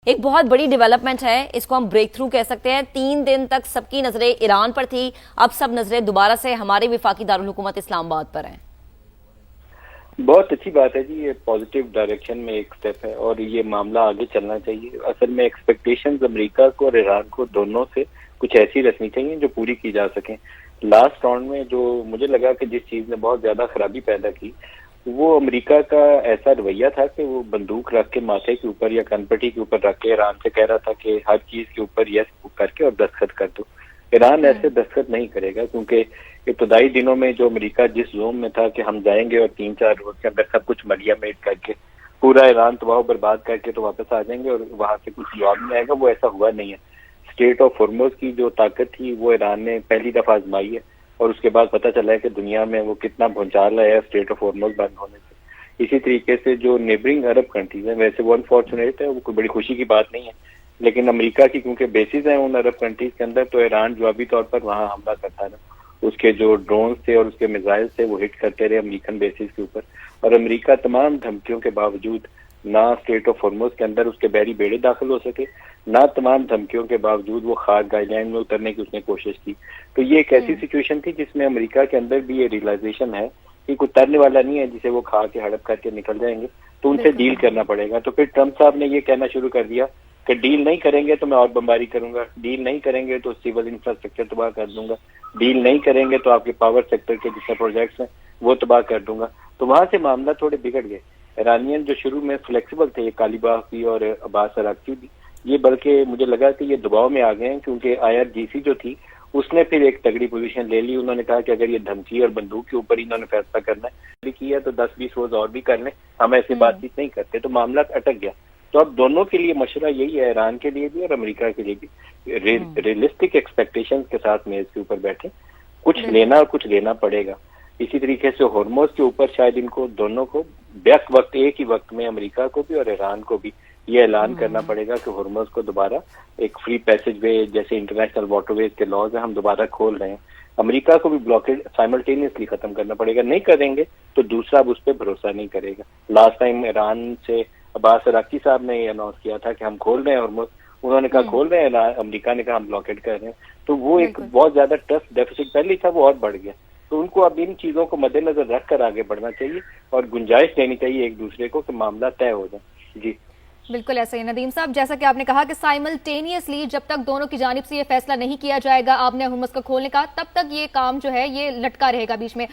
ایک بہت بڑی ڈیولپمنٹ ہے، اس کو ہم بریک تھرو کہہ سکتے ہیں۔ 3 دن تک سب کی نظریں ایران پر تھی، اب سب نظریں دوبارہ سے ہمارے وفاقی دارالحکومت اسلام آباد پر ہیں۔ بہت اچھی بات ہے جی، یہ پازیٹیو ڈائریکشن میں ایک سٹیپ ہے اور یہ معاملہ آگے چلنا چاہیے۔ اصل میں ایکسپیکٹیشنز امریکہ کو اور ایران کو دونوں سے کچھ ایسی رکھنی چاہیے جو پوری کی جا سکیں۔ لاسٹ راؤنڈ میں جو مجھے لگا کہ جس چیز نے بہت زیادہ خرابی پیدا کی وہ امریکہ کا ایسا رویہ تھا کہ وہ بندوق رکھ کے ماتھے کے اوپر یا کن پٹی کے اوپر رکھ کے ایران سے کہہ رہا تھا کہ ہر چیز کے اوپر یس کر کے اور دستخط کر دو۔ ایران ایسے دستخط نہیں کرے گا کیونکہ ابتدائی دنوں میں جو امریکہ جس زوم میں تھا کہ ہم جائیں گے اور 3-4 روز کے اندر سب کچھ ملیا میٹ کر کے پورا ایران تباہ و برباد کر کے تو واپس آ جائیں گے اور وہاں سے کچھ جواب نہیں آئے گا، وہ ایسا ہوا نہیں ہے۔ اسٹیٹ آف ہارموز کی جو طاقت تھی وہ ایران نے پہلی دفعہ آزمائی ہے اور اس کے بعد پتہ چلا ہے کہ دنیا میں وہ کتنا بھونچال ہے اسٹیٹ آف ہارموز بند ہونے سے۔ اسی طریقے سے جو نیبرنگ عرب کنٹریز ہیں، ویسے وہ انفارچونیٹ ہے، وہ کوئی بڑی خوشی کی بات نہیں ہے، لیکن امریکہ کی کیونکہ بیسز ہیں ان عرب کنٹریز کے اندر، تو ایران جوابی طور پر وہاں حملہ کرتا رہا۔ اس کے جو ڈرونز تھے اور اس کے میزائل تھے وہ ہٹ کرتے رہے امریکن بیسز کے اوپر، اور امریکہ تمام دھمکیوں کے باوجود نہ اسٹیٹ آف ہارموز کے اندر اس کے بحری بیڑے داخل ہو سکے، نہ تمام دھمکیوں کے باوجود وہ خاک گائیڈ لائن میں اترنے کی اس نے کوشش کی۔ تو یہ ایک ایسی سچویشن تھی جس میں امریکہ کے اندر بھی یہ ریئلائزیشن ہے کہ کوئی ترنے والا نہیں ہے جسے وہ کھا کے ہڑپ کر کے نکل جائیں گے، تو ان سے ڈیل کرنا پڑے گا۔ تو پھر ٹرمپ صاحب نے یہ کہنا شروع کر دیا کہ ڈیل نہیں کریں گے تو میں اور بمباری کروں گا، ڈیل نہیں کریں گے تو سول انفراسٹرکچر تباہ کر دوں گا، ڈیل نہیں کریں گے تو آپ کے پاور سیکٹر کے جتنے پروجیکٹس ہیں وہ تباہ کر دوں گا۔ تو وہاں سے معاملہ تھوڑے بگڑ گئے۔ ایرانین جو شروع میں فلیکسیبل تھے، یہ کالی باغ بھی اور عباس عراقچی بھی، یہ بلکہ مجھے لگا کہ یہ دباؤ میں آ گئے ہیں کیونکہ IRGC جو تھی اس نے پھر ایک تگڑی پوزیشن لے لی۔ انہوں نے کہا کہ اگر یہ دھمکی اور بندوق کے اوپر انہوں نے فیصلہ کرنا ہے کیا تو 10-20 روز اور بھی کر لیں، ہم ایسے بات چیت نہیں کرتے۔ تو معاملہ اٹک گیا۔ تو اب دونوں کے لیے مشورہ یہی ہے، ایران کے لیے بھی اور امریکہ کے لیے بھی، ریئلسٹک ایکسپیکٹیشنز کے ساتھ میز کے اوپر بیٹھے، کچھ لینا اور کچھ لینا پڑے گا۔ اسی طریقے سے ہارموز کے اوپر شاید ان کو دونوں کو بیک وقت ایک ہی وقت میں امریکہ کو بھی اور ایران کو بھی یہ اعلان کرنا پڑے گا کہ ہارموز کو دوبارہ ایک فری پیسج وے جیسے انٹرنیشنل واٹر ویز کے لاز ہیں ہم دوبارہ کھول رہے ہیں۔ امریکہ کو بھی بلاکیج سائملٹینیسلی ختم کرنا پڑے گا، نہیں کریں گے تو دوسرا اب اس پہ بھروسہ نہیں کرے گا۔ لاسٹ ٹائم ایران سے عباس عراقچی صاحب نے یہ اناؤنس کیا تھا کہ ہم کھول رہے ہیں ہارموز، انہوں نے کہا کھول رہے ہیں، امریکہ نے کہا ہم بلاکیڈ کر رہے ہیں، تو وہ ایک بہت زیادہ ٹف ڈیفیسٹ پہلے تھا وہ اور بڑھ گیا۔ تو ان کو اب ان چیزوں کو مد نظر رکھ کر آگے بڑھنا چاہیے اور گنجائش دینی چاہیے ایک دوسرے کو کہ معاملہ طے ہو جائے۔ جی بالکل ایسا ہی ندیم صاحب، جیسا کہ آپ نے کہا کہ سائملٹینیسلی جب تک دونوں کی جانب سے یہ فیصلہ نہیں کیا جائے گا آپ نے ہارمز کو کھولنے کا، تب تک یہ کام جو ہے یہ لٹکا رہے گا بیچ میں۔